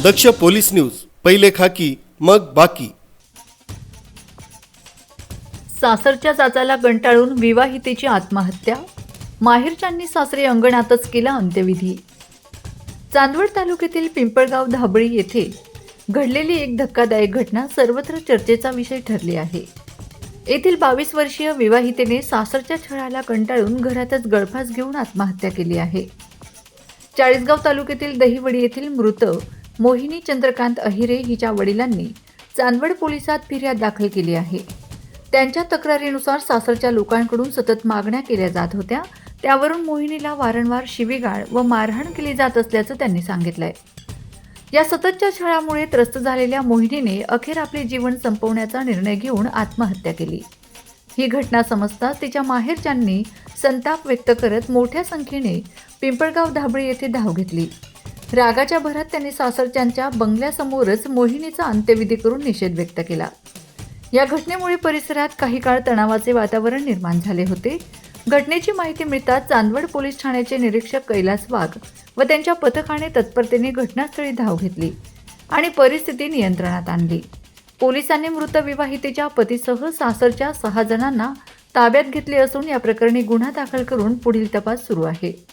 दक्ष police news, पहिले खाकी मग बाकी. सासरच्या जाचाला कंटाळून विवाहितेची आत्महत्या, माहेरच्यांनी सासरी अंगणातच केला अंत्यविधी. चांदवड तालुक्यातील पिंपळगाव धाबळी येथे घडलेली एक धक्कादायक घटना सर्वत्र चर्चेचा विषय ठरली आहे. येथील 22 वर्षीय विवाहितेने सासरच्या छळाला कंटाळून घरातच गळफास घेऊन आत्महत्या केली आहे. चाळीसगाव तालुक्यातील दहिवडी येथील मृत मोहिनी चंद्रकांत अहिरे हिच्या वडिलांनी चांदवड पोलिसात फिर्याद दाखल केली आहे. त्यांच्या तक्रारीनुसार सासरच्या लोकांकडून सतत मागण्या केल्या जात होत्या. त्यावरून मोहिनीला वारंवार शिवीगाळ व मारहाण केली जात असल्याचं त्यांनी सांगितलंय. या सततच्या छळामुळे त्रस्त झालेल्या मोहिनीने अखेर आपले जीवन संपवण्याचा निर्णय घेऊन आत्महत्या केली. ही घटना समजताच तिच्या माहेरच्यांनी संताप व्यक्त करत मोठ्या संख्येने पिंपळगाव धाबळी येथे धाव घेतली. रागाच्या भरात त्यांनी सासरच्यांच्या बंगल्यासमोरच मोहिनीचा अंत्यविधी करून निषेध व्यक्त केला. या घटनेमुळे परिसरात काही काळ तणावाचे वातावरण निर्माण झाले होते. घटनेची माहिती मिळताच चांदवड पोलीस ठाण्याचे निरीक्षक कैलास वाघ व त्यांच्या पथकाने तत्परतेने घटनास्थळी धाव घेतली आणि परिस्थिती नियंत्रणात आणली. पोलिसांनी मृत विवाहितेच्या पतीसह सासरच्या 6 जणांना ताब्यात घेतले असून या प्रकरणी गुन्हा दाखल करून पुढील तपास सुरू आहे.